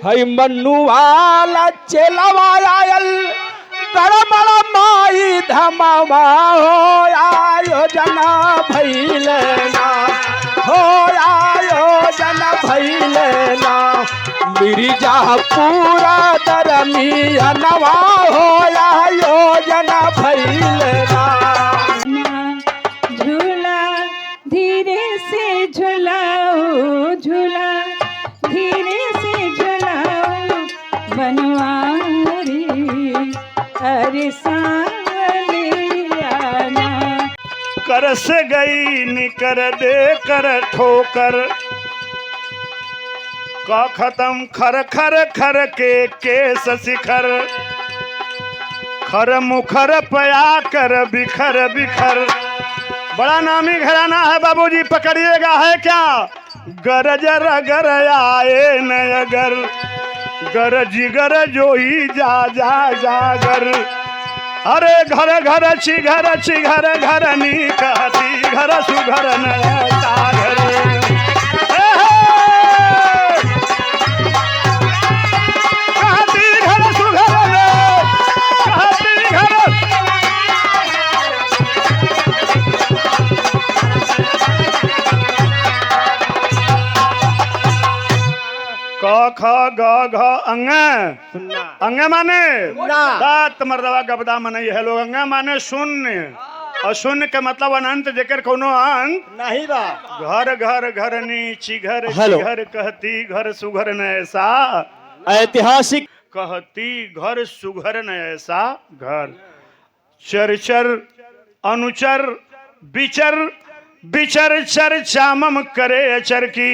हई मन्नू वाला चेलवायल तड़मड़ माई धमावा हो आयोजन भैलना हो आयोजन भैलना मिर्जापुरा दरमियनवा हो आयोजन भैलना। झूला धीरे से झुलाओ झूला धीरे से झुलाओ बनवारी अरे सावलियाना। कर से गई निकर दे कर ठोकर का खत्म खर खर खर के केस शिखर खर मुखर पया कर बिखर बिखर। बड़ा नामी घराना है बाबूजी, पकड़िएगा है क्या। गरज रगर आए न अगर गर जिगर जो ही जा जा जागर। अरे घर घर छिघर घर नी कहती घर सुघर न सागर। कहती घर सुघर न कहती घर। क ख ग घ अंग अंग माने दात मर्दवा गबदा माने यह लोग अंग माने शून्य और शून्य के मतलब अनंत जेकर कोनो अंत नहीं बा। घर घर घर नीची घर घर कहती घर सुघर न ऐसा ऐतिहासिक कहती घर सुघर न ऐसा घर। चरचर अनुचर विचर विचर चर्चा मम करे अचर की।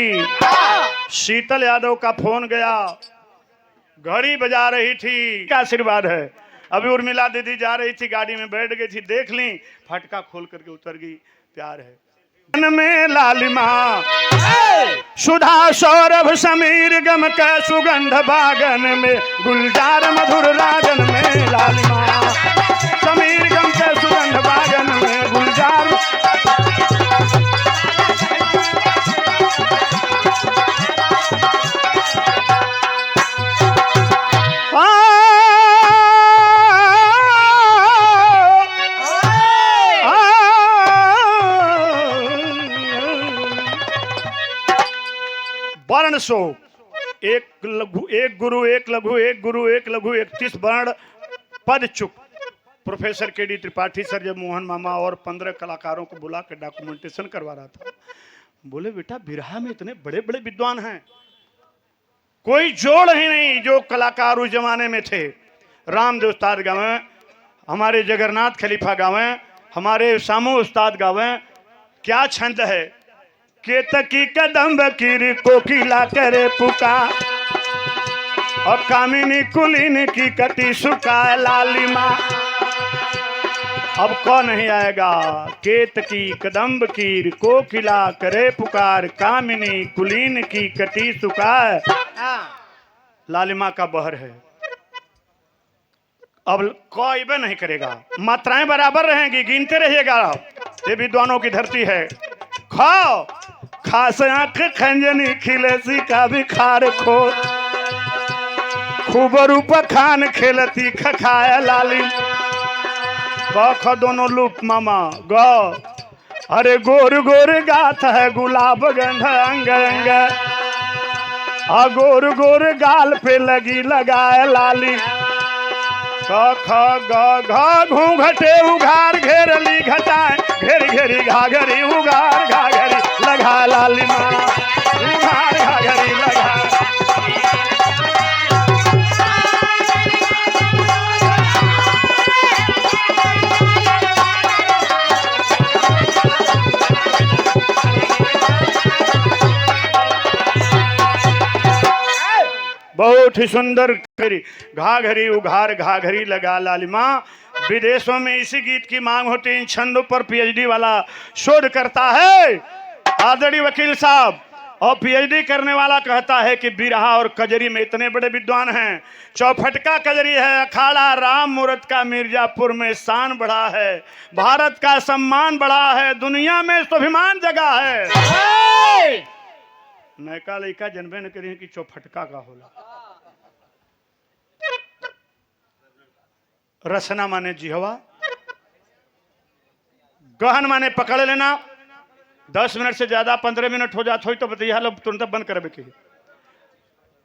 शीतल यादव का फोन गया, घड़ी बजा रही थी, क्या आशीर्वाद है। अभी उर्मिला दीदी जा रही थी, गाड़ी में बैठ गई थी, देख ली, फटका खोल करके उतर गई। प्यार है मन में लालिमा सुधा सौरभ समीर गम का सुगंध बागन में गुलजार मधुर रागन में लालिमा समीर गम का सुगंध बागन में गुलजार। वर्ण सो एक लघु एक गुरु एक लघु एक गुरु एक लघु 31 वर्ण पद चुप। प्रोफेसर के डी त्रिपाठी सर जब मोहन मामा और 15 कलाकारों को बुला कर डॉक्यूमेंटेशन करवा रहा था, बोले बेटा बिरहा में इतने बड़े बड़े विद्वान हैं, कोई जोड़ ही नहीं जो कलाकार उस जमाने में थे। रामदेव उस्ताद गावे, हमारे जगन्नाथ खलीफा गावे, हमारे सामू उस्ताद गावे। क्या छंद है। केतकी कदम्ब की कोकिला करे पुकार और कामिनी कुलीन की कटी सुखाए लालिमा। अब कौन नहीं आएगा। केतकी कदम्ब की कोकिला करे पुकार कामिनी कुलीन की कटी सुखाए लालिमा का बहर है। अब कोई भी नहीं करेगा, मात्राएं बराबर रहेंगी, गिनते रहिएगा। ये विद्वानों की धरती है। खाओ खास आंख खंजनी खिलेसी का भी खार खो खूब रूप खान खेलती खखाया लाली। ख दोनों लूप मामा ग। अरे गोर गोर गाथ है गुलाब गंध अंग अंग आ गोर गोर गाल पे लगी लगाए लाली। क ख ग घ घूंघटे उघार घेरली घटाए घेर घेरी घाघरी उघार घाघरी लगा लाली माँ उघार घाघरी लगा। बहुत ही सुंदर घाघरी उघार घाघरी लगा लालिमा। विदेशों में इसी गीत की मांग होती है। इन छंदों पर पीएचडी वाला शोध करता है आदरणीय वकील साहब, और पीएचडी करने वाला कहता है कि बिरहा और कजरी में इतने बड़े विद्वान हैं। चौफटका कजरी है, अखाड़ा राम मूरत का मिर्जापुर में शान बढ़ा है, भारत का सम्मान बढ़ा है, दुनिया में स्वाभिमान जगा है। नयका लड़का जनबे न करी कि चौफटका का होला। रसना माने जिहवा, गहन माने पकड़ लेना। 10 मिनट से ज्यादा 15 मिनट हो जात हो तो बताइए लो तुरंत बंद करबे के।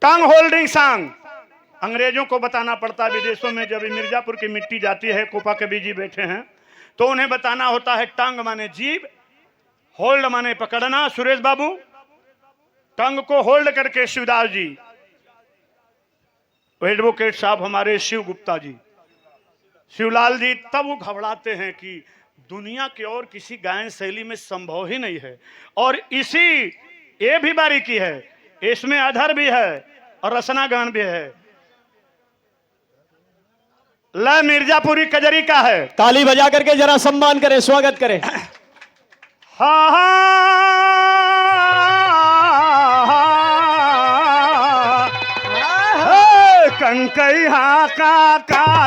टंग होल्डिंग सांग अंग्रेजों को बताना पड़ता है विदेशों में। जब मिर्जापुर की मिट्टी जाती है, कोपा के बीजी बैठे हैं, तो उन्हें बताना होता है टंग माने जीभ, होल्ड माने पकड़ना। सुरेश बाबू, टंग को होल्ड करके शिवदास जी, एडवोकेट साहब हमारे शिव गुप्ता जी, शिवलाल जी, तब वो घबराते हैं कि दुनिया के और किसी गायन शैली में संभव ही नहीं है। और इसी ये भी बारीकी है, इसमें अधर भी है और रसना गान भी है। लय मिर्जापुरी कजरी का है। ताली बजा करके जरा सम्मान करें, स्वागत करें। हा हा कंकई हा का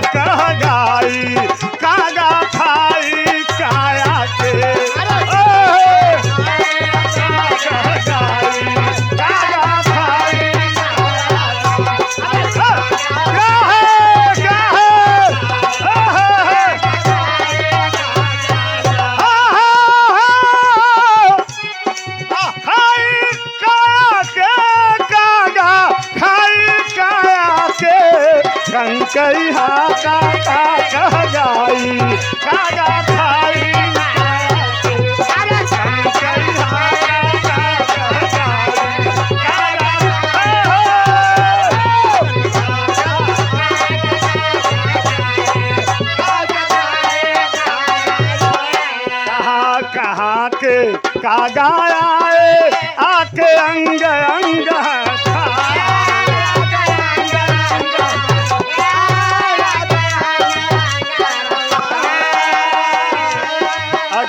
कह गाई, कागा खाई काया के, कह गाई कागा खाई कंकई हा का कह गाई, कागा खाई कंकई हा का कह गाई, कहाँ के कागा आए आके अंग अंग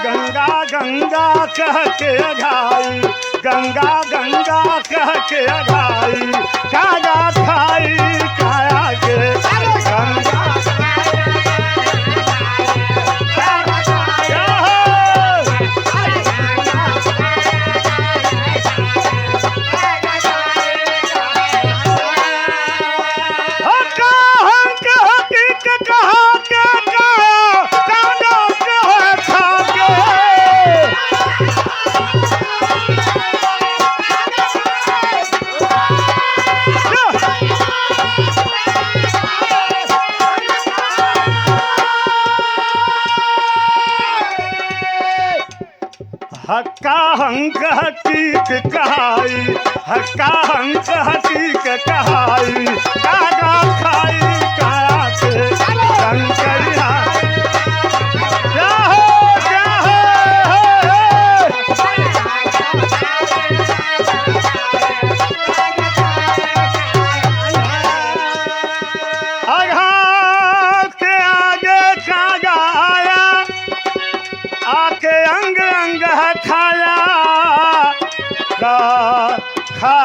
गंगा गंगा कह के अघाई, गंगा गंगा कह के अघाई, कागा खाई काया के गंगा हक्का हंक हकीक कहाई, हक्का हंक हकीक कहाई, कागा खाई काया के कंकैया क्या अघा के आगे कागा आया, आके अंग अंग है खाया, गा खा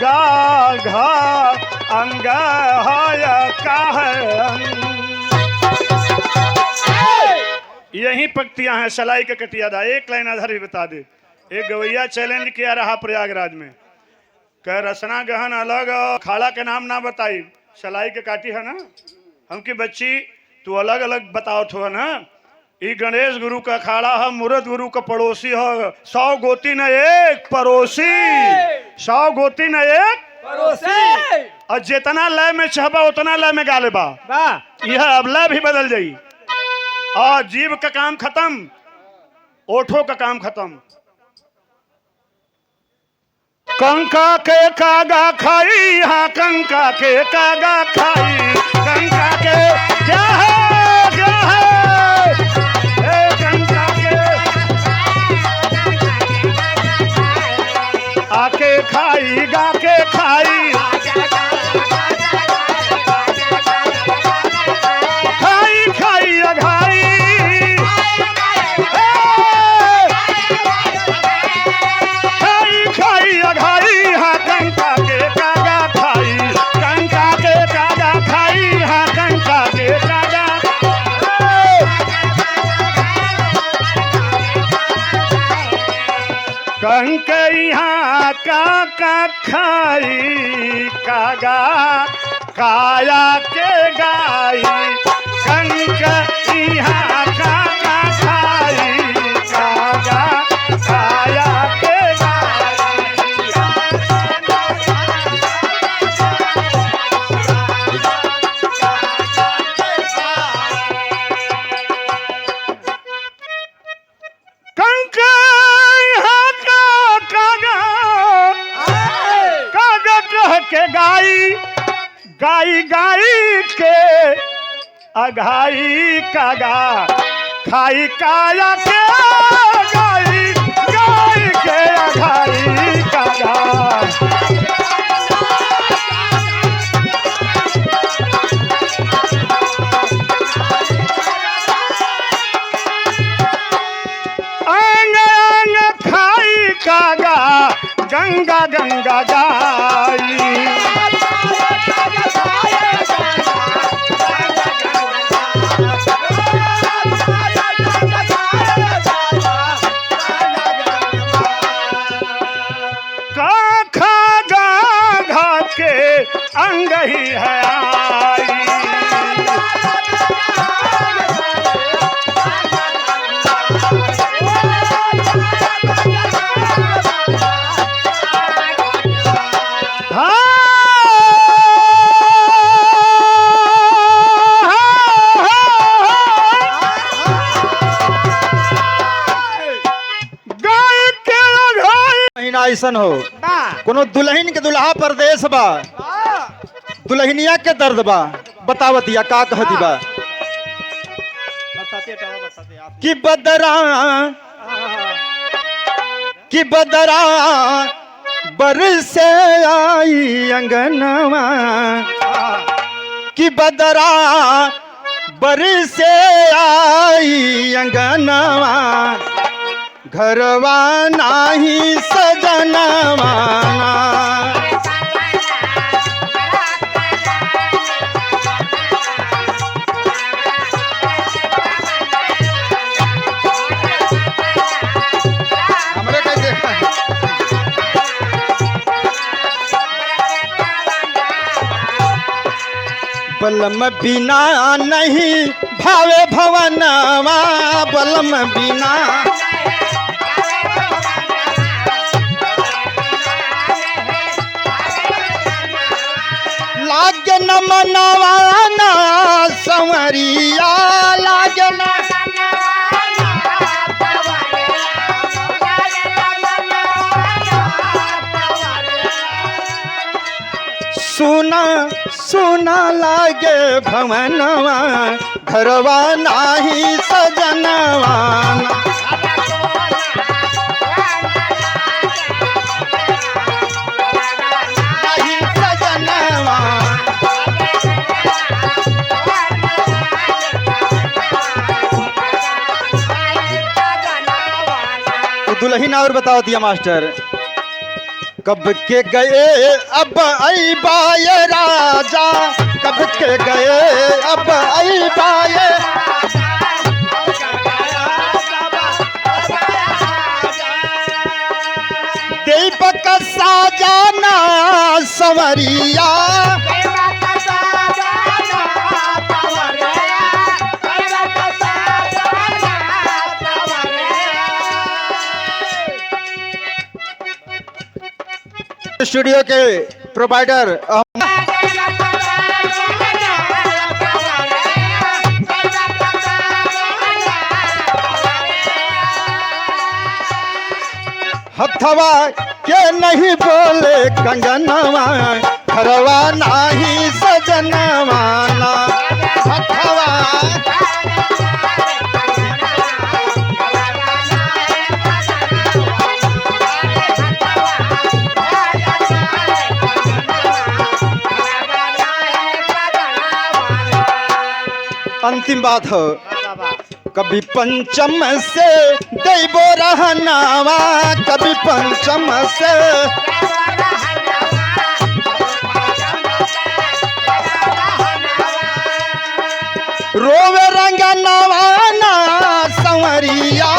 गा घा अंग है का है। यही पंक्तियां हैं सलाई के कटियादा। एक लाइन आधार भी बता दे। एक गवैया चैलेंज किया रहा प्रयागराज में, कह रसना गहन अलग खाड़ा के नाम ना बताई, सलाई के काटी है ना, हमकी बच्ची तू अलग अलग बताओ थो ना। ई गणेश गुरु का अखाड़ा है, मुरद गुरु का पड़ोसी है, 100 गोती न एक पड़ोसी, 100 गोती न एक पड़ोसी। और जितना लय में चाहबा उतना लय में गा लेबा, यह अब लय भी बदल जाई। और जीव का काम खत्म, ओठों का काम खत्म। कंका के कागा खाई, हाँ कंका के कागा खाई, कंका के क्या है क्या है, कंका के आके खाई गा के खाई, खाई खाई अघाई, खाई खाई अघाई, हाँ कंका के कागा खाई, कंका के कागा खाई, हाँ कंका के कागा, कंके यहाँ काका खाई, कागा काया के गाई, कंक यहाँ कागा खाई कागा खाया के कंक यहाँ का कागा कागा कह के गाई गाई गाई के अघाई कागा खाई काया के गाई गाई के अघाई कागा अंग अंग खाई कागा गंगा गंगा जाई के अंग ही है आई ऐसन हो कोनो दुल्हन के दुल्हा परदेश बा दुल्हनिया के दर्द बा बतावतिया का कहती बा कि बदरा बरसे आई अंगनवा कि बदरा बरसे आई अंगनवा घरवा नाही सजनवा बलम बिना नहीं भावे भवनवा बलम बिना लागे न मनवाना संवरिया लागे न सुना सुना लागे भवनवा घरवा नाही सजनवा दुल्हन और बताओ दिया मास्टर कब के गए अब आई बाये राजा कब के गए अब आई बाये दीपक साजाना संवरिया स्टूडियो के प्रोवाइडर हथवा के नहीं बोले कंगनवा घरवा नाही सजनवा हथवा अंतिम बात हो कभी पंचम से देबो रहनावा कभी पंचम से रोवे रंगनवा ना संवरिया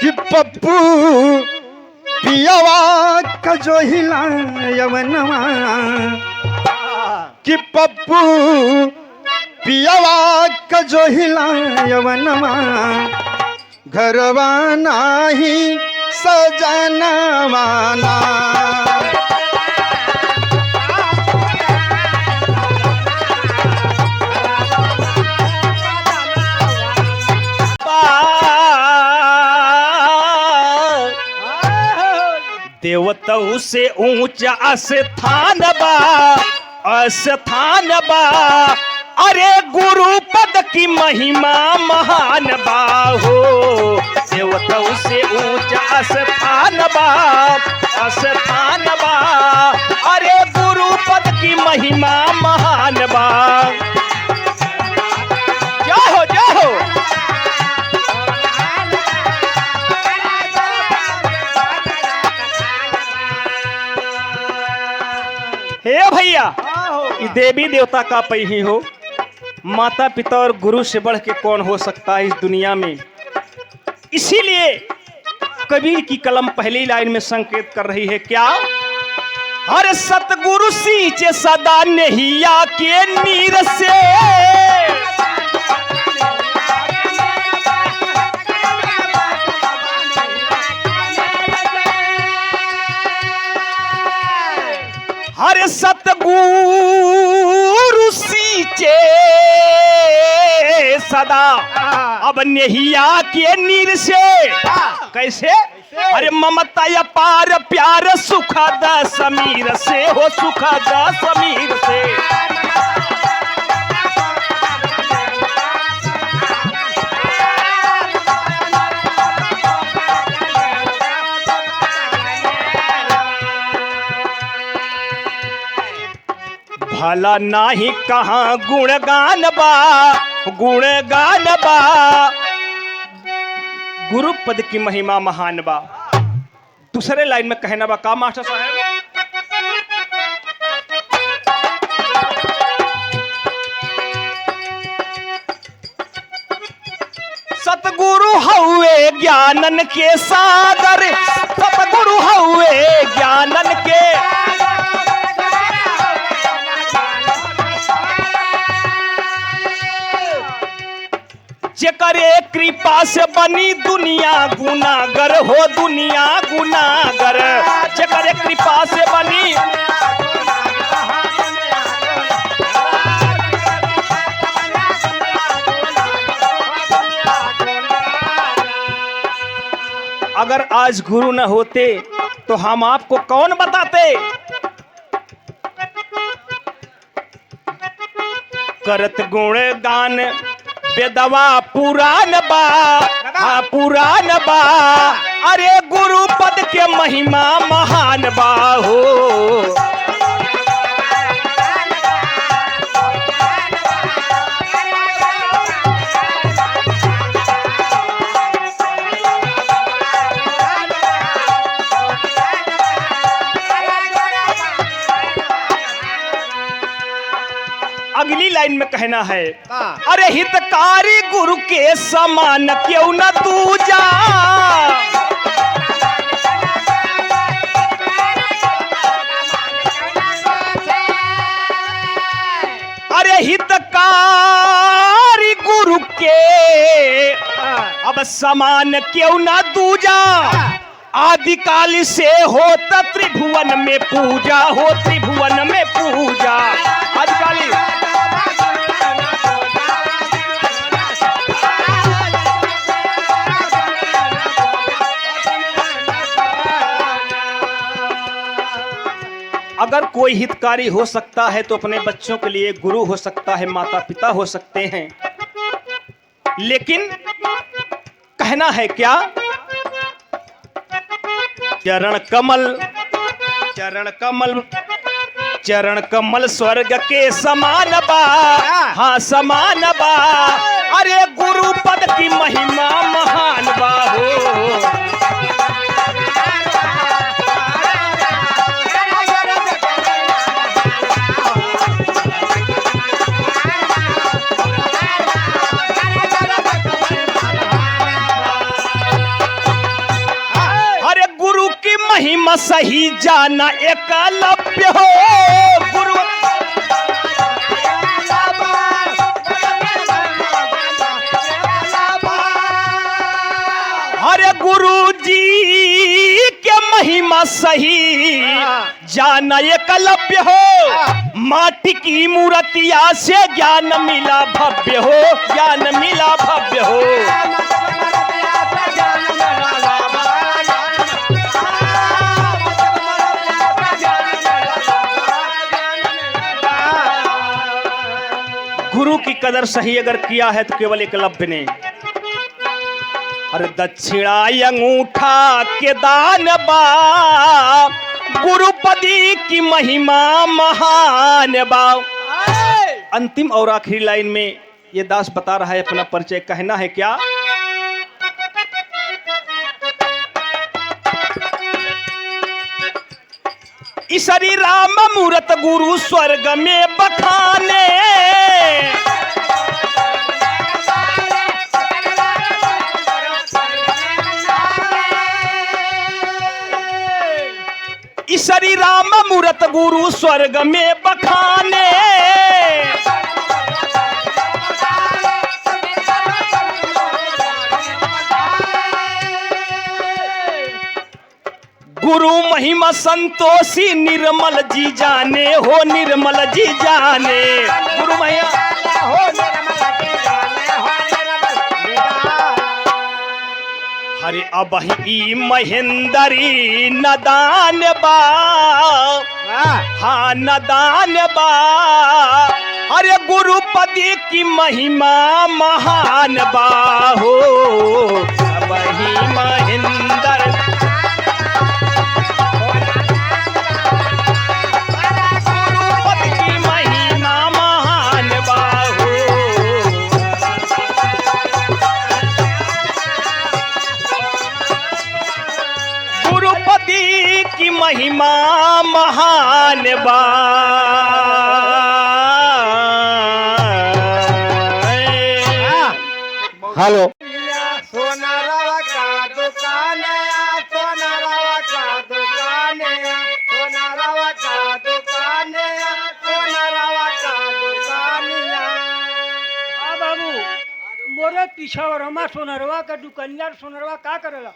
कि पप्पू जो हिला यवनवा कि पप्पू पियावा का जो हिला यवनवा घरवा नाही सजनवाना। देवतऊ से ऊंचा स्थान बा, स्थान बा। अरे गुरु पद की महिमा महान बा हो। देवतऊ से ऊंचा स्थान बा, स्थान बा। अरे गुरु पद की महिमा महान बा। जाहो जाहो हे भैया, ये देवी देवता का पई ही हो। माता पिता और गुरु से बढ़ के कौन हो सकता है इस दुनिया में। इसीलिए कबीर की कलम पहली लाइन में संकेत कर रही है क्या? हर सतगुरु सींचे सदा नैया के नीर से। हर सतगुरु सींचे सदा अब नैया के नीर से। कैसे? अरे ममता अपार प्यार सुखद समीर से हो, सुखद समीर से। भला नाही कहाँ गुणगान बा, गुणगान बा। गुरु पद की महिमा महान बा। दूसरे लाइन में कहना बा का मास्टर साहब? सतगुरु हउए ज्ञानन के सागर, सतगुरु हउए ज्ञानन के। जेकरे कृपा से बनी दुनिया गुनागर हो, दुनिया गुनागर। जेकरे कृपा से बनी अगर आज गुरु न होते तो हम आपको कौन बताते? करत गुण गान बेदवा पुराण बा, पुराण बा। अरे गुरु पद के महिमा महान बा हो। अगली लाइन में कहना है, अरे हितकारी गुरु के समान क्यों न दूजा। अरे हितकारी गुरु के अब समान क्यों न दूजा। आदिकाल से होता त्रिभुवन में पूजा हो, त्रिभुवन में पूजा। आदिकाली अगर कोई हितकारी हो सकता है तो अपने बच्चों के लिए गुरु हो सकता है, माता पिता हो सकते हैं। लेकिन कहना है क्या? चरण कमल, चरण कमल, चरण कमल स्वर्ग के समान बा, हाँ समान बा। अरे गुरु पद की महिमा महान बा हो। महिमा सही जाना एकलव्य हो गुरु अरे गुरु जी के महिमा सही जाना एकलव्य हो माटी की मूर्तिया से ज्ञान मिला भव्य हो ज्ञान मिला भव्य हो गुरु की कदर सही अगर किया है तो केवल एकलव्य ने अरे दक्षिणा अंगूठा के दान बा गुरुपदी की महिमा महान बा। अंतिम और आखिरी लाइन में ये दास बता रहा है अपना परिचय कहना है क्या ईश्वरी राम मूरत गुरु स्वर्ग में बखाने ईश्वरी राम मूरत गुरु स्वर्ग में बखाने गुरु महिमा संतोषी निर्मल जी जाने हो निर्मल जी जाने गुरु महिमा हो हरे अब ही महेंदरी नदान बा हाँ नदान बा अरे गुरुपति की महिमा महान बा हो अब ही महेंदर गुरुपति की महिमा महान बा हो गुरुपति की महिमा महान बा हेलो सोनारवा का दुकान सोनारवा का दुकान सोनारवा का दुकान सोनारवा का दुकान बाबू मोरे पीछा रमा सोनरवा का दुकानदार सोनरवा का करेला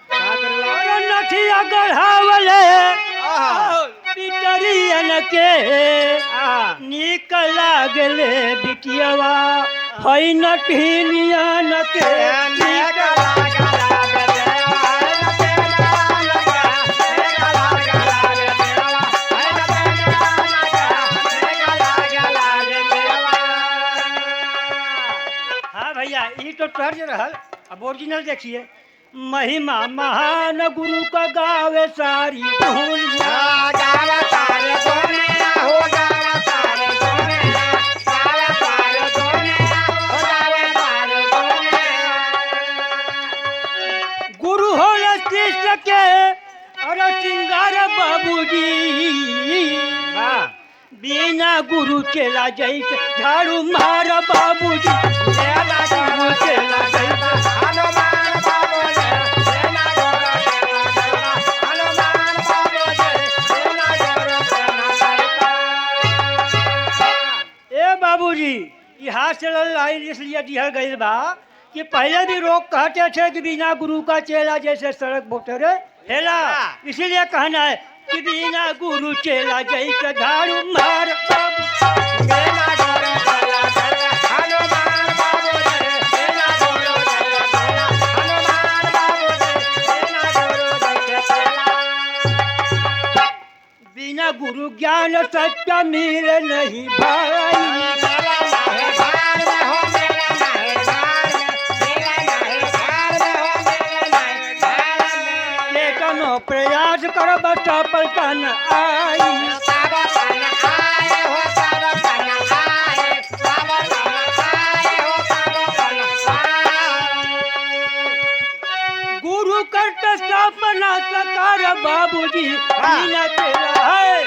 अरे नथिया गढ़ावले पिटरियन के निक लागले बिटियावा हई नठिनियन के निक हाँ भैया ये तो तर्ज रहल अब ओरिजिनल देखिए महिमा महान गुरु का गावे सारी दुनिया गुरु हो शिष्य के अरे सिंगार बाबूजी बिना गुरु चला जैसे झाड़ू मार बाबूजी बिना गुरु चला जैसे हनुमान बाबू सेना गोरा हनुमान बाबू सेना गोरा ए बाबूजी यहाँ से लाइन इसलिए दिया गई बा कि पहले भी लोग कहते थे कि बिना गुरु का चेला जैसे सड़क बोतरे हेला इसीलिए कहना है कि बिना गुरु चेला जैसे झाड़ू मार बाबू सेना गोरा हनुमान बाबू सेना गोरा हनुमान बाबू सेना गोरा बिना गुरु ज्ञान सत्य मिल नहीं भाई लेकिन प्रयास कर बच्चा पलटन आई गुरु करते स्थापना सकार बाबूजी बिना तेरा है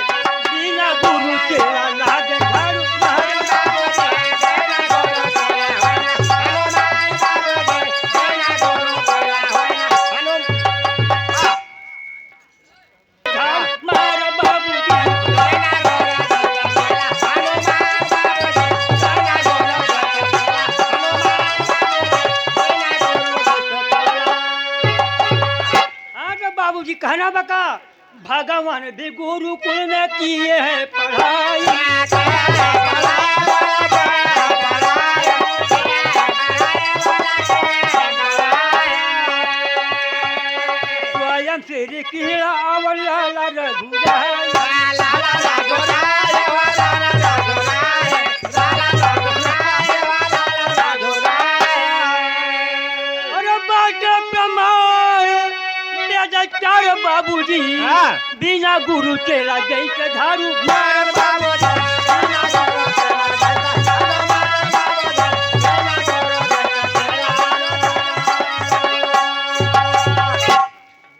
बिना गुरु तेरा लाज झाड़ू मार कहना बका भगवान भी गुरुकुल में किए हैं पढ़ाई। स्वयं श्री कीड़ा अवला रघुराई। अरे बाटे प्रमाण बेदचार बाबूजी बिना गुरु चेला जैसे झाड़ू मार बाबूजी।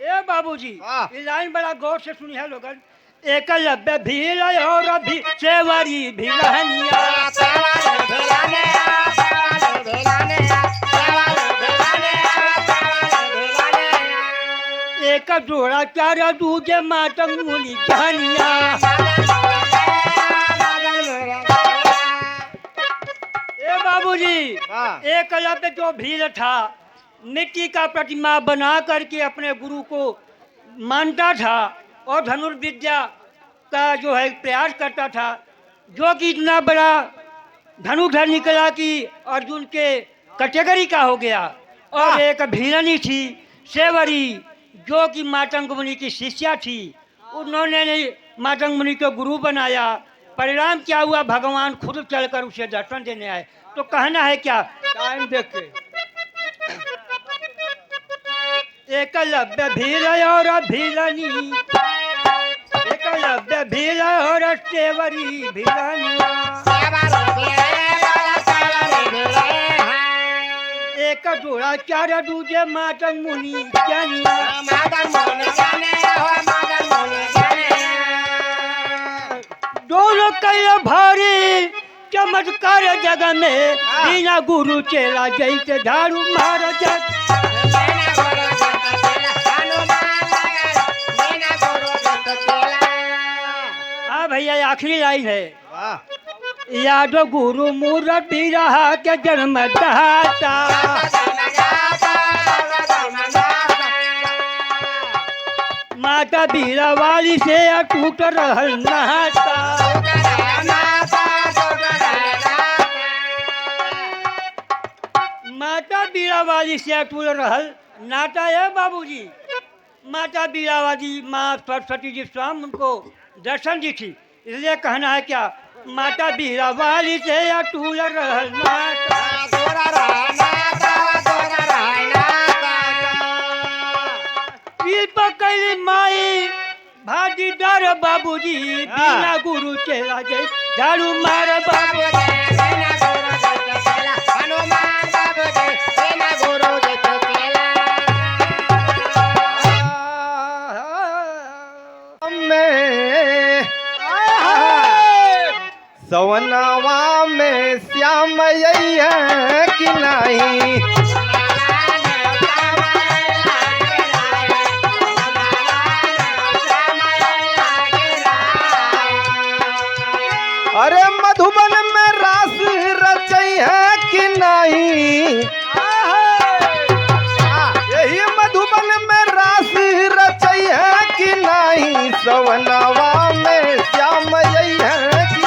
ए बाबूजी ये लाइन बड़ा गौर से सुनी है लोगन। एकलव्य भील और भी सेवरी भिलहनिया। एक जोड़ा चार दूजे मातंग मुनि जहनिया। ए बाबूजी एकलव्य जो भील था मिट्टी का प्रतिमा बना करके अपने गुरु को मानता था और धनुर्विद्या का जो है प्रयास करता था, जो कि इतना बड़ा धनुधर निकला कि अर्जुन के कैटेगरी का हो गया। और एक भीलनी थी सेवरी जो कि मातंग मुनि की शिष्या थी, उन्होंने मातंग मुनि को गुरु बनाया। परिणाम क्या हुआ, भगवान खुद चलकर उसे दर्शन देने आए। तो कहना है क्या, टाइम देख के एकलव्य भील और भीलनी, एकलव्य भील और सेवरी भिलनिया। एक जोड़ा चार दूजे मातंग मुनि जनिया। दोनों कई भारी चमत्कार जगह में बिना गुरु चेला जैसे झाड़ू मार जग। हाँ भैया आखिरी लाइन है। यादो गुरु मूर्ति रहा के जन्म दाता। माता बीरा वाली से टूट रहल नहाता। माता बीरा वाली से टूट रहल नाता है बाबूजी। माता बीरावादी माँ सरस्वती जी स्वयं उनको दर्शन दी थी, इसलिए कहना है क्या, माता बीरा वाली से अटूल रहल पकड़ी माई भागीदार बाबूजी बिना गुरु चेला जय झाड़ू मार बाबूजी। सवनावा में श्याम है कि नहीं, अरे मधुबन में रास रचई है कि नहीं, यही मधुबन में रास रचई है कि नहीं, सवनावा में श्याम है कि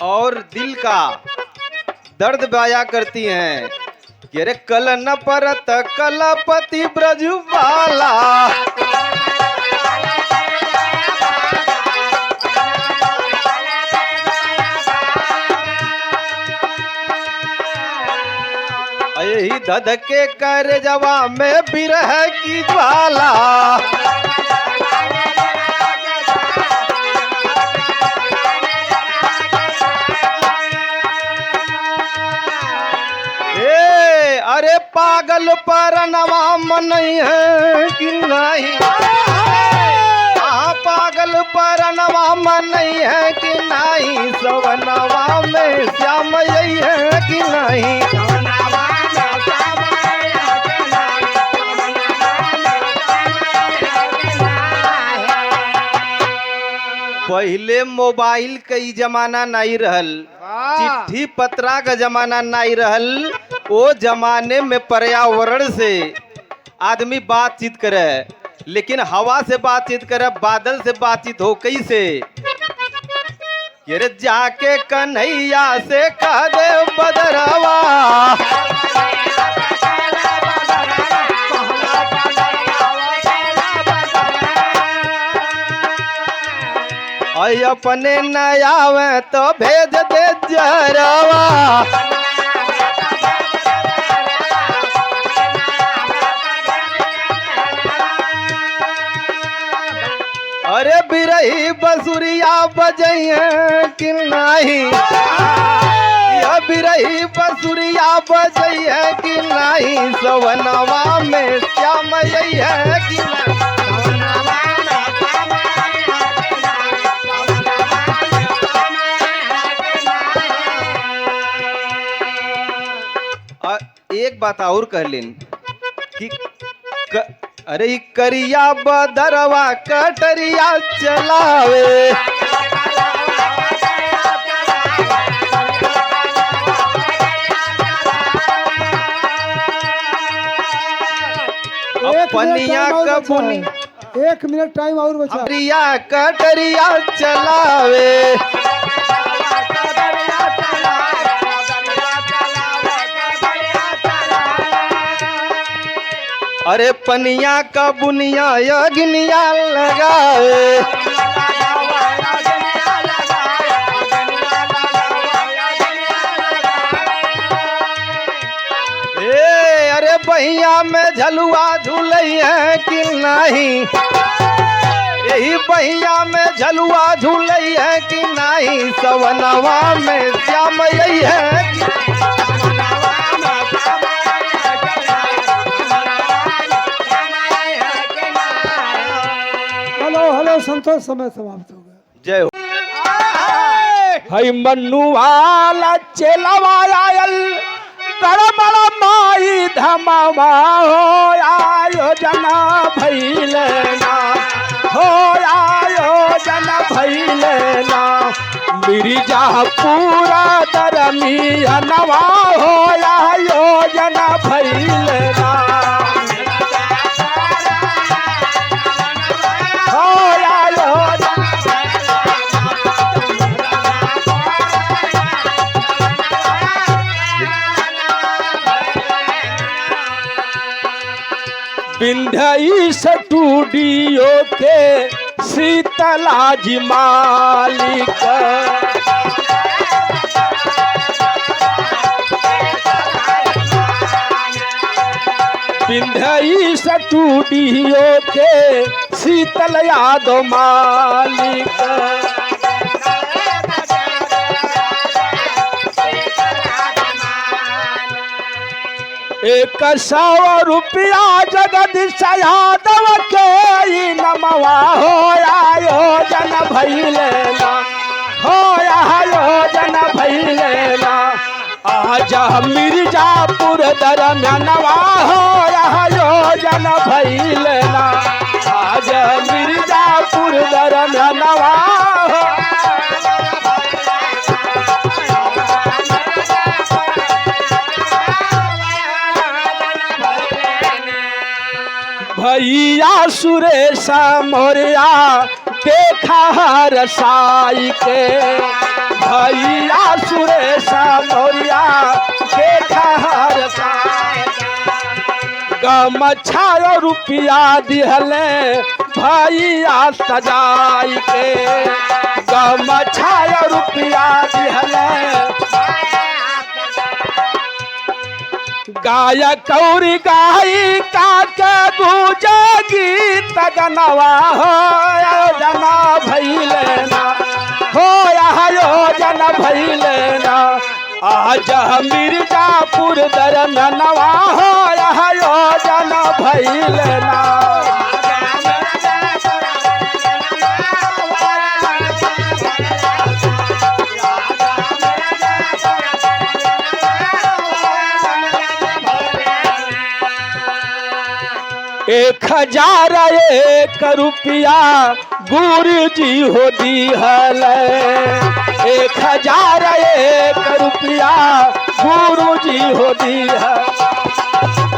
और दिल का दर्द बया करती हैं कि अरे कल न परत कलपति ब्रजवाला, यही धध के कर जवा में बिरह की ज्वाला, अरे पागल पर नवा मन है कि नहीं, पागल पर नवा मन है कि नहीं, सवनवा में श्याम यही है कि नहीं। पहले मोबाइल का ई जमाना नहीं रहल, चिट्ठी पत्रा का जमाना नहीं रहल। वो जमाने में पर्यावरण से आदमी बातचीत करे, लेकिन हवा से बातचीत करे, बादल से बातचीत हो कैसे? अरे जाके कन्हैया से कह दे बदरवा, आई अपने न आवे तो भेज दे जरवा। अरे बिरही बसुरिया बजइए कि नहीं, या बिरही बसुरिया बजइए कि नहीं, सवनवा में श्याम है कि नहीं। एक बात और कह लेन कि अरे ई करिया बदरवा कटरिया चलावे, पनिया कबुनी 1 मिनट टाइम और बचा। करिया कटरिया चलावे, अरे पनिया का बुनिया अग्निया लगावे। ए अरे बहिया में झलुआ झूलई है कि नहीं, यही बहिया में झलुआ झूलई है कि नहीं, सवनवा में श्याम यही है कि हेलो संतोष, समय समाप्त हो गया। जय हो। हई मन्नू वाला चेलावा आयल करमल माई धमावा हो आयोजना भैलेना, हो आयोजना भैलेना, मिर्जा पूरा दरमियनवा हो आयोजना भैलेना, हो आयोजना विंध्याई स्टूडियो के शीतला जी मालिक, विंध्याई स्टूडियो के शीतल यादव मालिक, एक 100 रुपया जगदीश यादव के ई नमवा हो आयोजन भैलेना, हो आयोजन भैलेना, आज मिर्जापुर दरम्यानवा हो आयोजन भैलेना, आज मिर्जापुर दरम्यानवा हो भैया सुरेश मोरिया देखा हर साई के, भैया सुरेश मोरिया देखा हर साई, गमछा रुपया दिहले भैया सजाई के, गमछा रुपया दिहले गायक और गायिका के गूंजे गीत गनवा हो आयोजना भैलेना, हो आयोजना भैलेना, आज मिर्जापुर दरम्यानवा हो आयोजना भैलेना। एक 1000 एक रुपया गुरु जी हो दिहल 1000 एक रुपया गुरु जी हो दिहल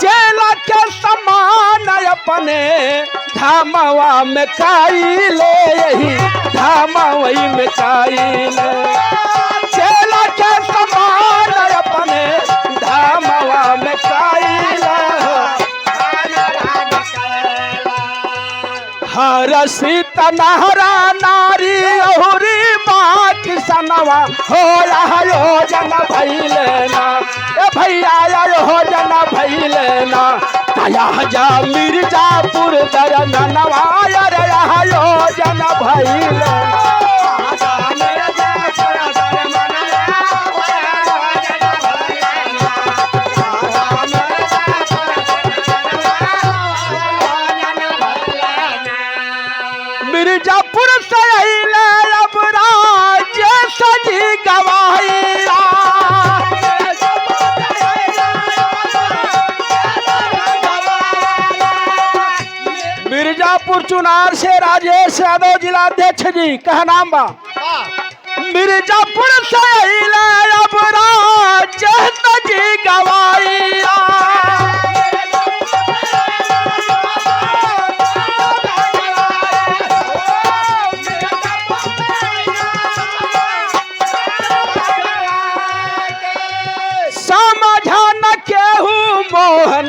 चेला के समान अपने धामवा में काइले यही धामवई में काइले चेला के समान अपने धामवा में काइले हर सीता नहरा नारी अहुरी माँ किसनवा हो योजन भैलेना ए भैया योजन भैलेना तया जा मिर्जापुर दरनवा रे योजन भैलेना मिर्जापुर से अइले अब राज सजी गवाइया मिर्जापुर चुनार से राजेश यादव जिला अध्यक्ष जी कहा नाम बा मिर्जापुर से अइले अब राज सजी गवाइया मोहन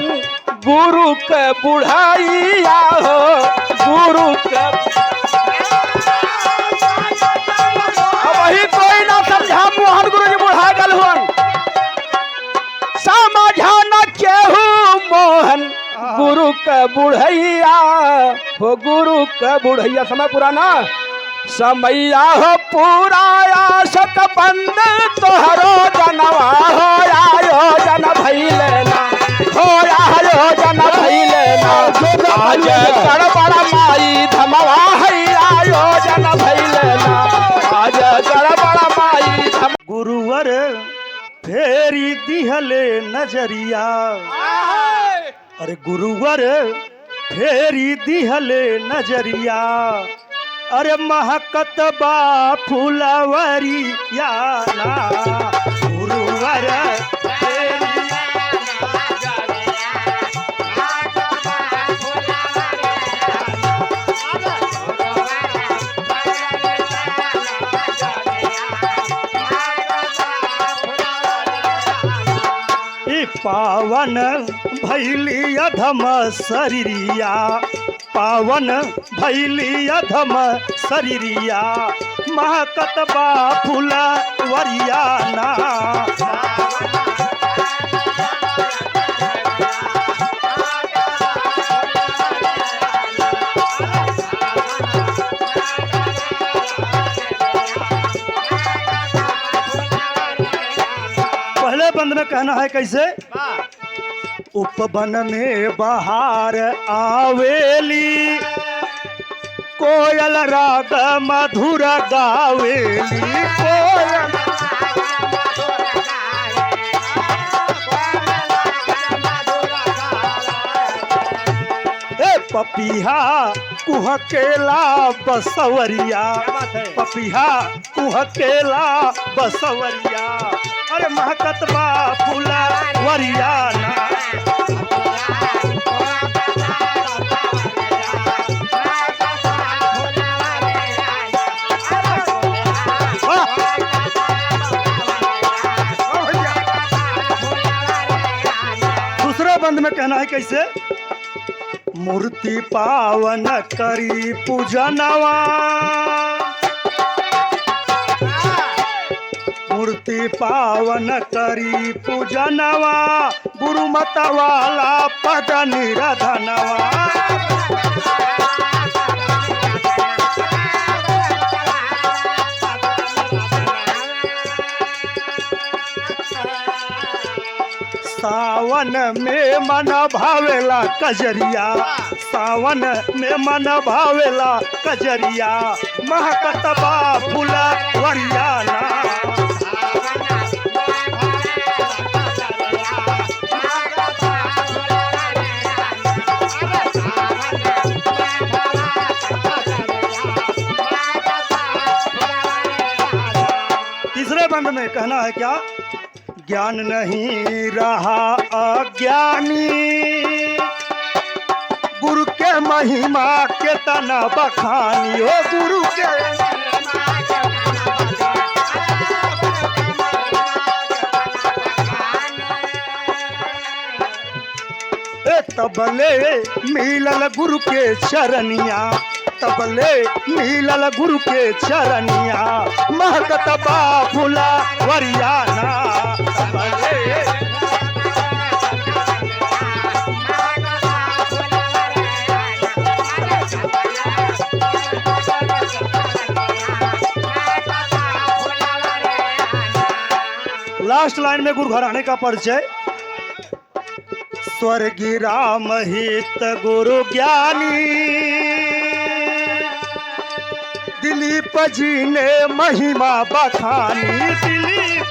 गुरु के बुढ़ाइया हो गुरु के वही कोई ना समझा मोहन गुरु जी बुढ़ा गल हुन समझा न केहू मोहन गुरु के बुढ़ैया हो गुरु के बुढ़ैया समय पुराना समैया हो पूरा आशक बंद तोहरो जनवा हो योजन भैलेना हो योजन भैलेना आज गड़बड़ माई धमवा है योजन भैलेना आज गड़बड़ माई धम गुरुवर फेरी दिहले नजरिया अरे गुरुवर फेरी दिहले नजरिया अरे महकत बा फुलवरिया ना गुरुवर पावन भैली अधम शरीरिया पावन भैली अधम शरीरिया महकत बा फुलवरिया ना पहले बंद में कहना है कैसे उपवन में बहार आवेली कोयल राग मधुर गावेली कोयल पपिहा कुहकेला बसवरिया पपिहा कुहकेला बसवरिया अरे महकत बा फुलवरिया ना दूसरे बंद में कहना है कैसे मूर्ति पावन करी पूजनवा मूर्ति पावन करी पूजनवा गुरुमत वाला पद निरधनवा सावन में मन भावेला कजरिया सावन में मन भावेला कजरिया महकत बा फुलवरिया ना कहना है क्या? ज्ञान नहीं रहा अज्ञानी, गुरु के महिमा के तना बखानी हो गुरु के। तबले मिलल गुरु के चरनिया, तबले मिलल गुरु के चरनिया, महकत बा फूला वरियाना तबले। लास्ट लाइन में गुरु घराने का परिचय। स्वर्गीय राम हित गुरु ज्ञानी, दिलीप जी ने महिमा बखानी। दिलीप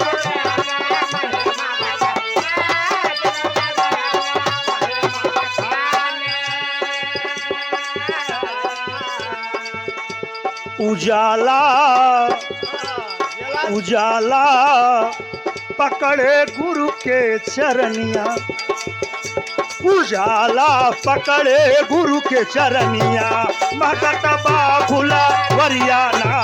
उजाला उजाला पकड़े गुरु के चरनिया, उजाला पकड़े गुरु के चरनिया, महकत बा फूला वरियाना।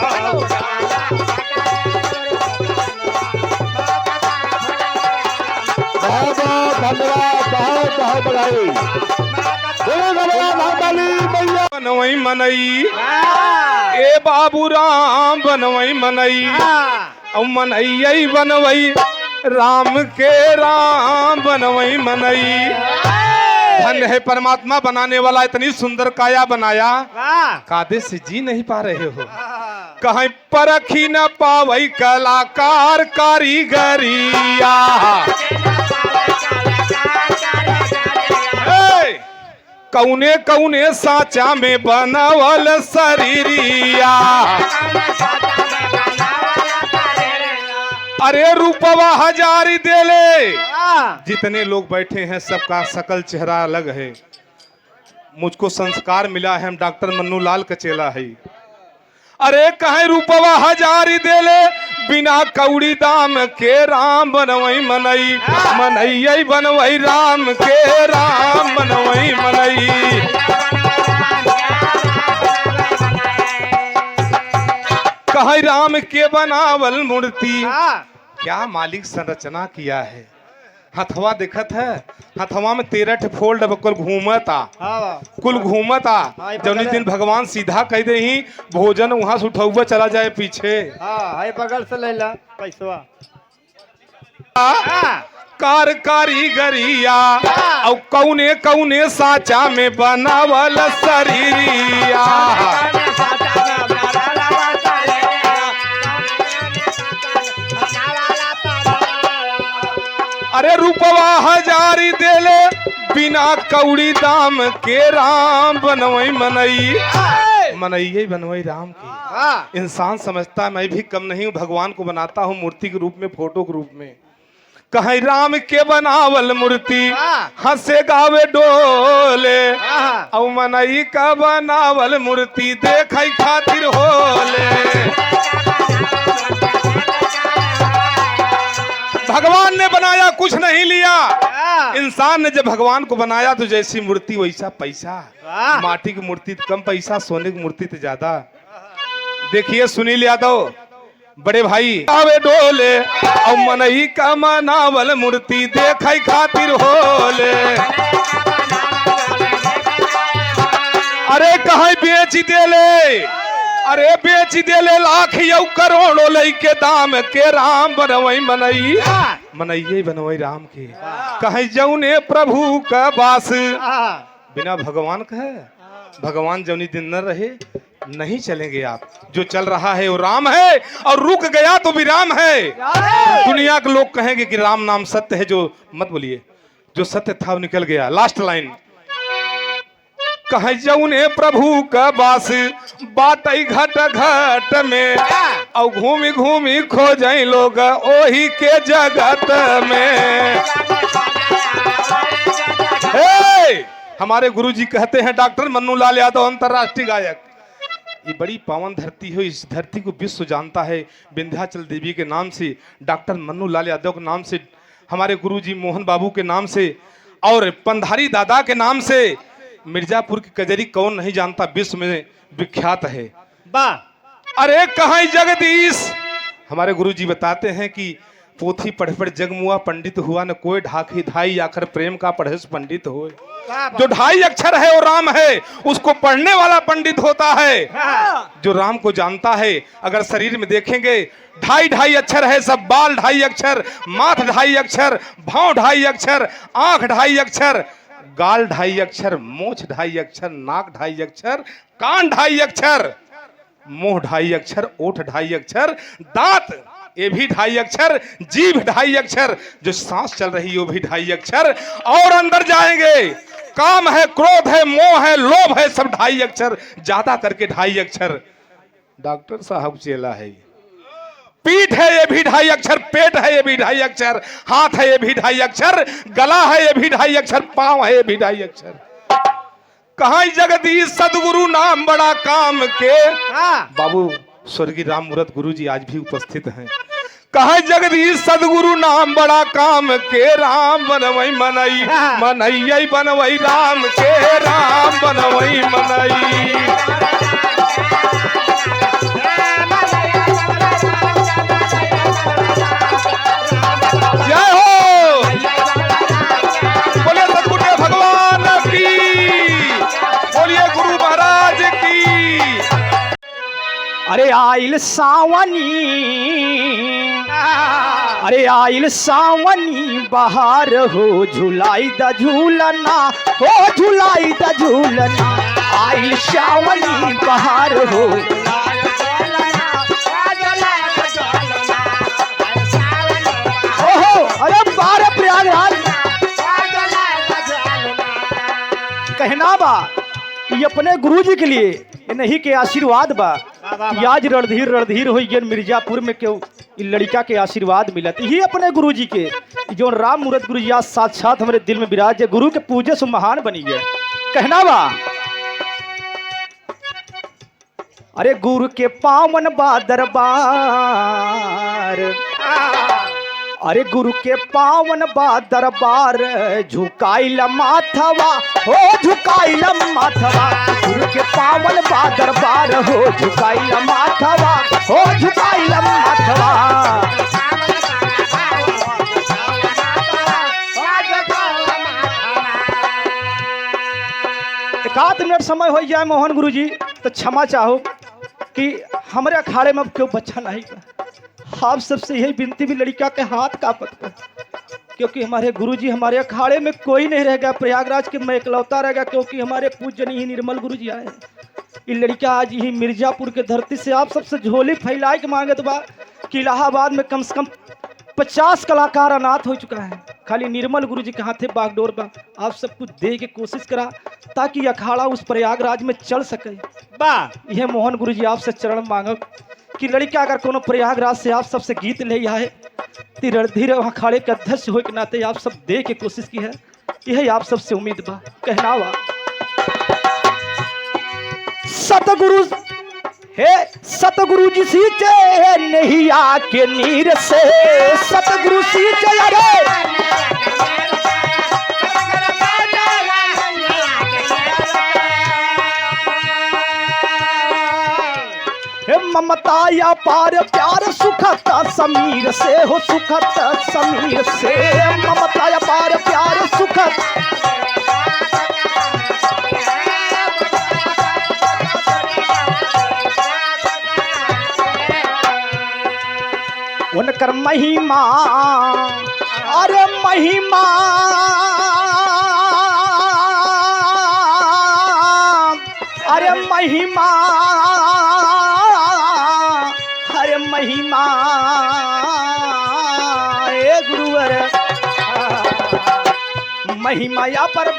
बहुत बहुत धन्यवाद, बहुत बहुत बधाई। बोलो भगवान महाकाली मैया। बनवई मनई ए बाबू राम बनवई मनई, औ मनई बनवई राम के राम बनवई मनई। धन्य है परमात्मा बनाने वाला, इतनी सुंदर काया बनाया, कादे से जी नहीं पा रहे हो। कहीं परखी न पावई कलाकार कारीगरिया। कौने कौने साचा में बनवल शरीरिया। अरे रूपवा हजारी देले। जितने लोग बैठे हैं सबका शकल चेहरा अलग है। मुझको संस्कार मिला है, हम डॉक्टर मन्नू लाल का चेला है। अरे कहे रूपवा हजारी देले, बिना कौड़ी दाम के राम बनवई मनई, मनई बनवई राम के राम बनवई मनई। कहे राम के बनावल मूर्ति, क्या मालिक संरचना किया है। हथवा दिखत है, हथवा में 13 फोल्ड कुल घूमता, कुल घूमता। जौनी दिन भगवान सीधा कह दे ही भोजन वहां से उठौआ चला जाए पीछे। बगल से ले ला पैसवा। कार कारीगरिया और कौने कौने साचा में बनावल शरीरिया। अरे रूपवा हजारी देले, बिना कौड़ी दाम के राम बनवई मनई, मनई बनवई राम की। इंसान समझता है मैं भी कम नहीं हूँ, भगवान को बनाता हूँ मूर्ति के रूप में, फोटो के रूप में। कहीं राम के बनावल मूर्ति हंसे गावे डोले, और मनई का बनावल मूर्ति देखई खातिर होले। भगवान ने बनाया कुछ नहीं लिया, इंसान ने जब भगवान को बनाया तो जैसी मूर्ति वैसा पैसा। माटी की मूर्ति तो कम पैसा, सोने की मूर्ति तो ज्यादा। देखिए सुनील यादव बड़े भाई आवे डोले, और मनई का मनावल मूर्ति देखई खातिर होले। अरे कहीं बेच देले, अरे बेच देले लाख यौ करोड़ों लइके दाम के राम बनवई मनई, मनई बनवई राम के। कहीं जौने प्रभु का वास, बिना भगवान का है, भगवान जौनी दिन न रहे नहीं चलेंगे आप। जो चल रहा है वो राम है, और रुक गया तो भी राम है। दुनिया के लोग कहेंगे कि राम नाम सत्य है, जो मत बोलिए, जो सत्य था वो निकल गया। लास्ट लाइन, कहे जौने प्रभु का वास बाटई घट घट में, और घूमी घूमी खो जाए लोग ओही के जगत में। हमारे गुरुजी कहते हैं, डॉक्टर मन्नू लाल यादव अंतर्राष्ट्रीय गायक, ये बड़ी पावन धरती है, इस धरती को विश्व जानता है। विंध्याचल देवी के नाम से, डॉक्टर मन्नू लाल यादव के नाम से, हमारे गुरुजी मोहन बाबू के नाम से और पंधारी दादा के नाम से मिर्जापुर की कजरी कौन नहीं जानता, विश्व में विख्यात है। वाह। अरे कहाँ जगदीश, हमारे गुरुजी बताते हैं कि पोथी पढ़ पढ़ जगमुआ पंडित हुआ, न कोई ढाकी धाई आखिर प्रेम का पढ़े पंडित हो। जो ढाई अक्षर है वो राम है, उसको पढ़ने वाला पंडित होता है। जो राम को जानता है, अगर शरीर में देखेंगे ढाई ढाई अक्षर है सब, बाल ढाई अक्षर, माथ ढाई अक्षर, भाव ढाई अक्षर, आंख ढाई अक्षर, गाल ढाई अक्षर, मोछ ढाई अक्षर, नाक ढाई अक्षर, कान ढाई अक्षर, मुंह ढाई अक्षर, ओठ ढाई अक्षर, दांत ये भी ढाई अक्षर, जीभ ढाई अक्षर, जो सांस चल रही है वो भी ढाई अक्षर। और अंदर जाएंगे, काम है, क्रोध है, मोह है, लोभ है, सब ढाई अक्षर, ज्यादा करके ढाई अक्षर। डॉक्टर साहब चेला है। पीठ है ये भी ढाई अक्षर, पेट है ये भी ढाई अक्षर, हाथ है ये भी ढाई अक्षर, गला है ये भी ढाई अक्षर, पांव है ये भी ढाई अक्षर। कहाँ जगदीश सदगुरु नाम बड़ा काम के। बाबू स्वर्गीय राम मूरत गुरु जी आज भी उपस्थित हैं। कहा जगदीश सदगुरु नाम बड़ा काम के, राम बनवई मनई, मनई बनवई राम के, राम बनवई मनई। जय हो, बोलिए सदगुरु भगवान की, बोलिए गुरु महाराज की। अरे आइल सावनी, अरे आइल सावनी बहार हो, झुलाई द झूलना हो, झुलाई द झूलना। आइल सावनी बहार हो, ओहो अरे बार प्रयागराज कहना बा ये अपने गुरुजी के लिए, ये नहीं के आशीर्वाद बा कि आज रणधीर रणधीर हो गए मिर्जापुर में, क्यों लड़का के आशीर्वाद मिलत ही अपने गुरुजी के, जो राम मूरत गुरुजी आज साक्षात हमारे दिल में विराज है, गुरु के पूजे से महान बनी गए। कहना बा अरे गुरु के पावन बा दरबार, अरे गुरु के पावन बा दरबार, झुकाइल माथवा हो, झुकाइल माथवा। गुरु के पावन बा दरबार हो, झुकाइल माथवा हो, झुकाइल माथवा। एकाध मिनट समय हो जाए मोहन गुरु जी तो क्षमा चाहो कि हमारे अखाड़े में अब क्यों बच्चा नहीं का। आप सबसे यही विनती भी, लड़का के हाथ कांपत है, क्योंकि हमारे गुरुजी हमारे अखाड़े में कोई नहीं रह गया, प्रयागराज के मैं इकलौता रह गया, क्योंकि हमारे पूजनीय ही निर्मल गुरुजी आए हैं। ये लड़का आज यही मिर्जापुर के धरती से आप सबसे झोली फैलाए के मांगे तो बा कि इलाहाबाद में कम से कम 50 कलाकार अनाथ हो चुका है, खाली निर्मल गुरुजी के हाथे बागडोर बा। आप सब कुछ दे के कोशिश करा ताकि अखाड़ा उस प्रयागराज में चल सके। वाह। यह मोहन गुरुजी आपसे चरण मांगब कि लड़का अगर कोनो प्रयागराज से आप सबसे गीत ले आए तो रणधीर अखाड़े के अध्यक्ष हो के नाते आप सब दे के कोशिश की है, यही आप सबसे उम्मीद बा। कहना बा सतगुरु हे, सतगुरु जी सींचे नहीं आके नीर से, सतगुरु सींचे अरे ममता या पार प्यार सुखत समीर से हो, सुखत समीर से। ममता या पार प्यार सुखत, उनकर महिमा, अरे महिमा, अरे महिमा, अरे महिमा ए गुरुवर, महिमा या पर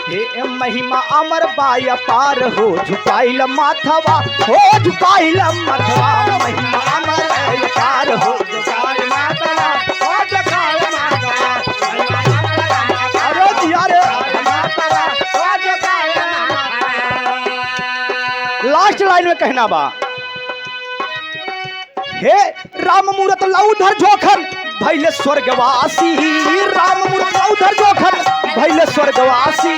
हे महिमा अमर बाया पार हो, झुकाइल माथवा हो, झुकाइल माथवा। महिमा अमर बाया पार हो, झुकाइल माथवा हो, झुकाइल माथवा। अरे यार लास्ट लास्ट लाइन में कहना बा, हे राम मूरत लौधर जोखन भैले स्वर्गवासी, राम मूरत लौधर जोखन भैले स्वर्गवासी।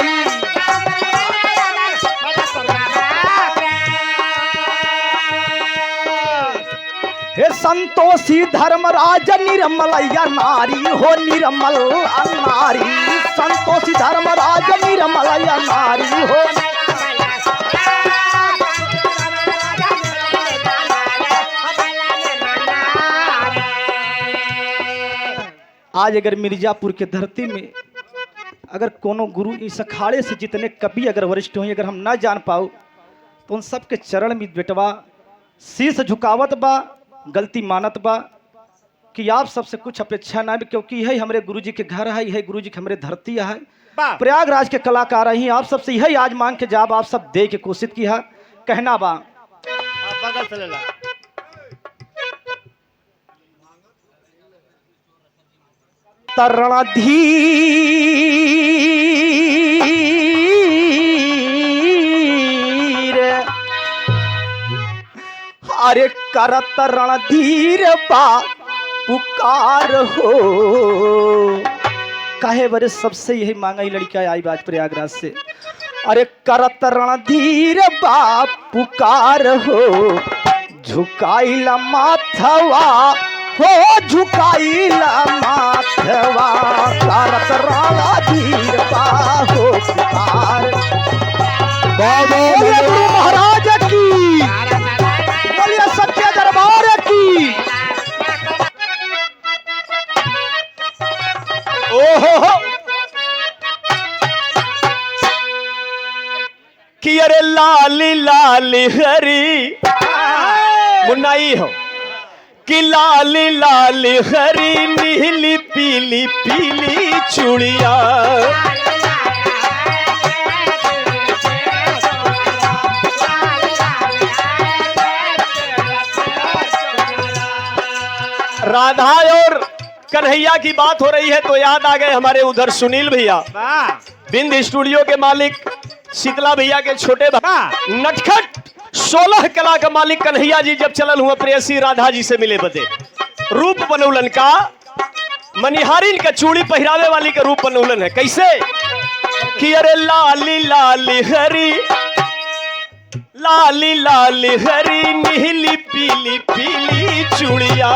हे संतोषी धर्मराज निर्मलैया नारी हो निर्मल नारी, संतोषी धर्मराज निर्मलैया नारी हो। आज अगर मिर्जापुर के धरती में अगर कोनो गुरु इस अखाड़े से जितने कवि अगर वरिष्ठ हुए अगर हम ना जान पाओ तो उन सबके चरण में बेटवा शीश झुकावत बा, गलती मानत बा कि आप सबसे कुछ अपेक्षा ना भी, क्योंकि यही हमारे गुरुजी के घर है, यही गुरुजी के हमारे धरती है, प्रयागराज के कलाकार ही आप सबसे यही आज मांग के जवाब आप सब दे के कोशिश की है। कहना बा बगल से ले ला। रणधीर अरे करत रणधीर बा पुकार हो। काहे बरे सबसे यही मांगा ही लड़का आई बाज प्रयागराज से, अरे करत रणधीर बा पुकार हो, झुकाइला माथवा हो झुकाइला माथवा, करत रणधीर बा हो पुकार। बोलिए गुरु महाराज की, बोलिए सच्चे दरबार की। ओहो कि अरे लाली लाली हरी मुन्नाई हो कि लाली लाली हरी नीली पीली पीली चूड़िया, राधा और कन्हैया की बात हो रही है तो याद आ गए हमारे उधर सुनील भैया, बिंद स्टूडियो के मालिक शीतला भैया के छोटे भाई, नटखट 16 कला का मालिक कन्हैया जी जब चलन हुआ प्रेयसी राधा जी से मिले बदे, रूप बनौलन का मनिहारिन का चूड़ी पहरावे वाली का रूप बनौलन है। कैसे कि अरे लाली लाली हरी लाली लाली हरी नीली पीली पीली चूड़िया,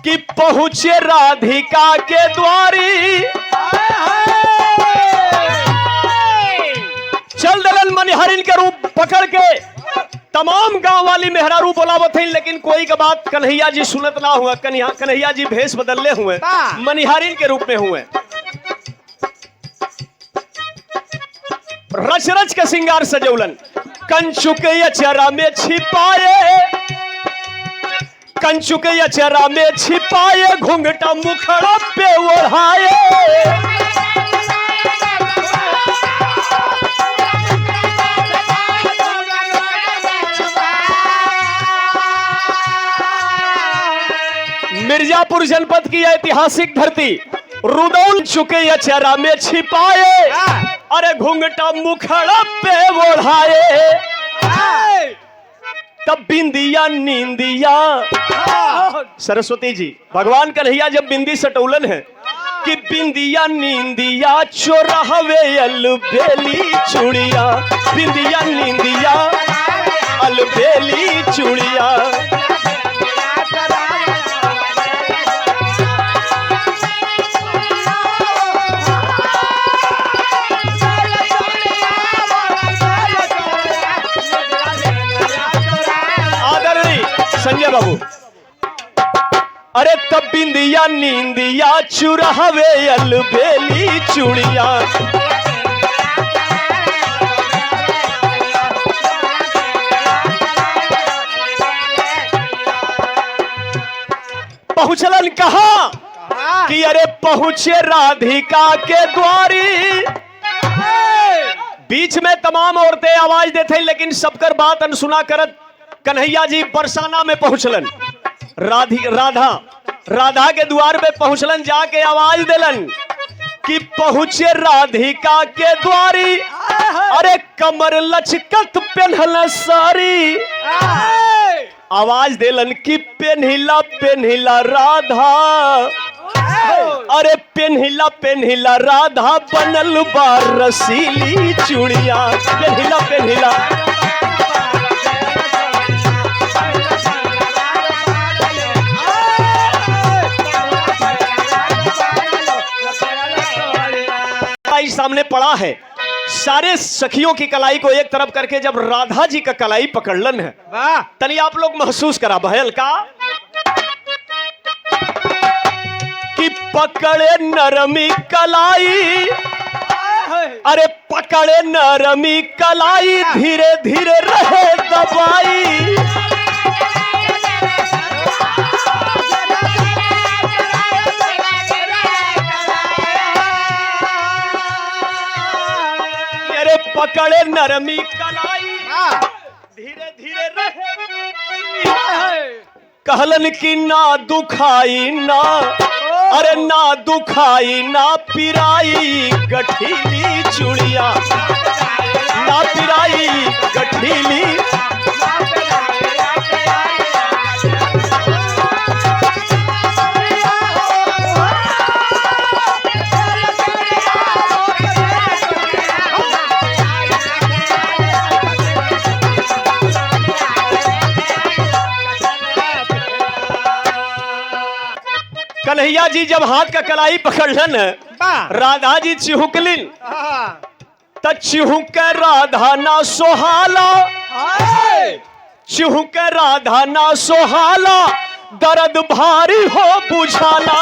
कि पहुंचे राधिका के द्वारी, चल दलन मनिहारिन के रूप पकड़ के तमाम गांव वाली मेहरारू बोलावत है, लेकिन कोई का बात कन्हैया जी सुनत ना हुआ। कन्हैया जी भेष बदलने हुए, मनिहारिन के रूप में हुए, रच रच के श्रृंगार सजौलन, कंचुक अचरा में छिपाए, कंचुक अचरा में छिपाए, घुंघटा मुखड़ा पे ओढ़ाए, मिर्जापुर जनपद की ऐतिहासिक धरती रुदौल चुके अचरा में छिपाए, अरे घुंघटा मुखड़ा पे ओढ़ाए, तब बिंदिया नींदिया। सरस्वती जी भगवान कन्हैया जब बिंदी सटौलन है कि बिंदिया नींदिया चोरावे अलबेली चूड़िया, बिंदिया नींदिया अलबेली चूड़िया, संजय बाबू। अरे तब बिंदिया नींदिया चुरावे अलबेली चूड़िया, पहुंचलन कहा कि अरे पहुंचे राधिका के द्वारी। बीच में तमाम औरतें आवाज देते लेकिन सबकर बात अनसुना करत कन्हैया जी बरसाना में पहुंचलन। राधा राधा के द्वार पे पहुंचलन, जाके आवाज दिलन कि पहुंचे राधिका के द्वारी, अरे कमर लचकत पेन्हल सारी। आवाज दिलन कि पेन्हिला पेन्हिला राधा, अरे पेन्हिला पेन्हिला राधा बनल बा रसीली चूड़िया। पेन्हिला पेन्हिला कलाई सामने पड़ा है। सारे सखियों की कलाई को एक तरफ करके जब राधा जी का कलाई पकड़लन है, वाह तनी आप लोग महसूस करा बहल का कि पकड़े नरमी कलाई, अरे पकड़े नरमी कलाई धीरे धीरे रहे दबाई। अरे पकड़े नरमी कलाई धीरे धीरे रहे, कहलन कि ना दुखाई ना, अरे ना दुखाई ना पिराई गठीली चूड़िया, ना पिराई गठीली। कन्हैया जी जब हाथ का कलाई पकड़लन, राधा जी चिहुकलिन, त चिहुक राधा ना सोहाला, चिहुक राधा ना सोहाला, दर्द भारी हो बुझाला।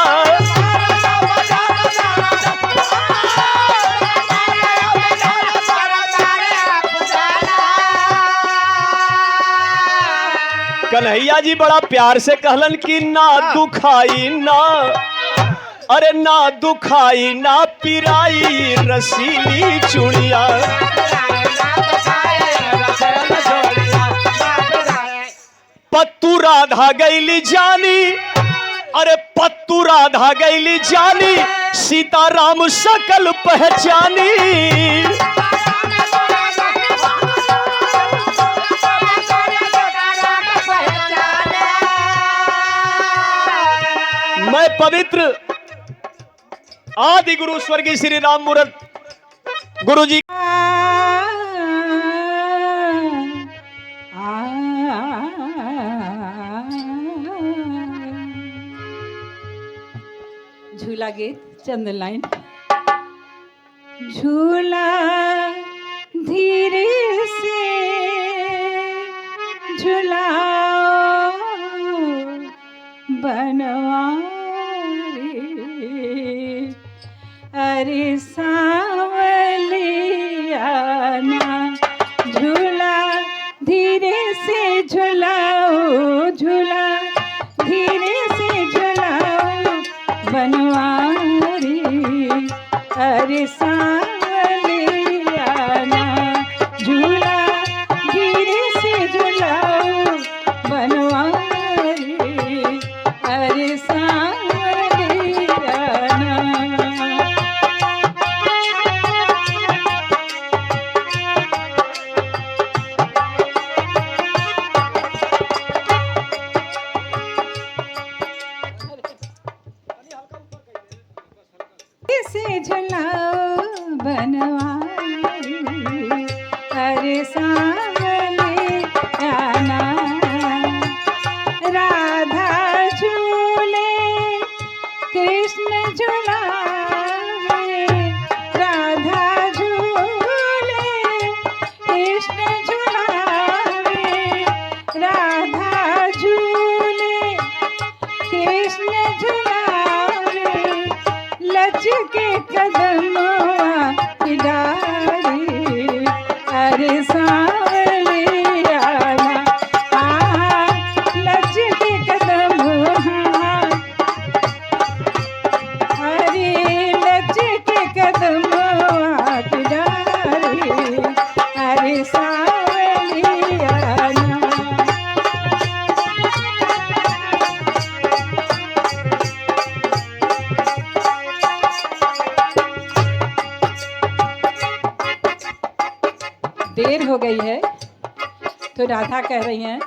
कन्हैया जी बड़ा प्यार से कहलन कि ना दुखाई ना, अरे ना दुखाई ना पिराई रसीली चूड़िया। पत्तू राधा गैली जानी, अरे पत्तू राधा गैली जानी, सीताराम सकल पहचानी। मैं पवित्र आदि गुरु स्वर्गीय श्री राम मूर्त गुरु जी झूला गीत चंद लाइन। झूला धीरे से झुलाओ बनवारी, अरे सांवलिया ना। झूला धीरे से झुलाओ, झूला धीरे से झुलाओ बनवारी, अरे सांवलिया ना। झूला धीरे से झुलाओ बनवारी, अरे सांवलिया ना। से झुलाओ बनवारी, अरे सांवलिया ना। राधा झूले कृष्ण झुलावे, राधा झूले कृष्ण झुलावे, राधा झूले कृष्ण झुलावे। लचके कदमवा की डारी, अरे सांवलिया ना। लचके कदमवा, अरे लचके कदमवा की डारी, अरे सांवलिया ना। गई है। तो राधा कह रही हैं,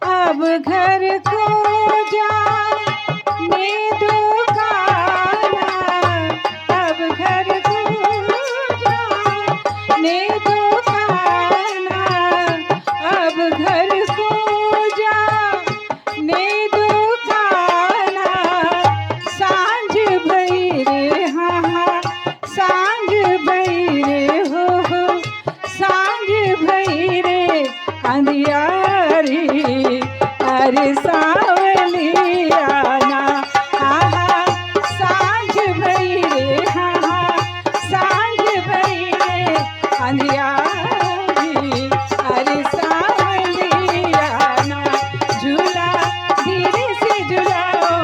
अब घर को जाने दो कान्हा, अब घर को जाने दो कान्हा, अब घर को जाने दो कान्हा, सांझ भई रे हाँ हाँ, सांझ भई रे हो, सांझ भई रे अंधियारी, अरे सावली आना, आहा सांझ भई रे हाँ हाँ, सांझ भई रे अंधियारी, अरे सावली आना, झूला धीरे से झुलाओ।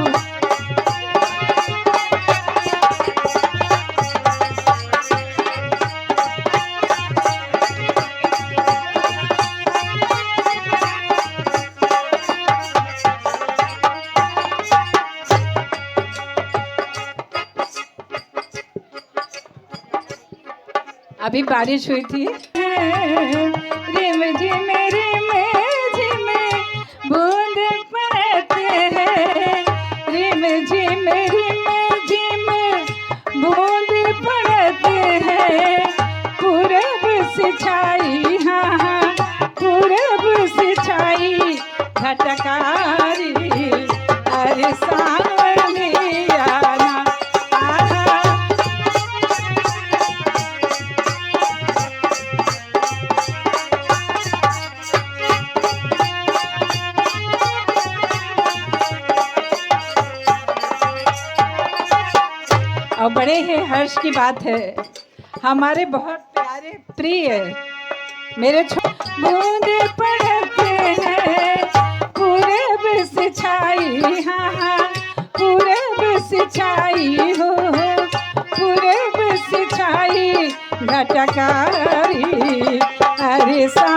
अभी बारिश हुई थी, रिम झिम बूंद पड़ते हैं, रिम झिम बूंद पड़ते हैं, पूरब से छाई हाँ हाँ, पूरब से छाई घटकारी, अरे सावली आना, आहा और बड़े ही हर्ष की बात है, हमारे बहुत प्यारे प्रिय मेरे बूंद पड़ते हैं, पूरब से छाई हाँ हाँ, पूरब से छाई हो, पूरब से छाई घटकारी, अरे सा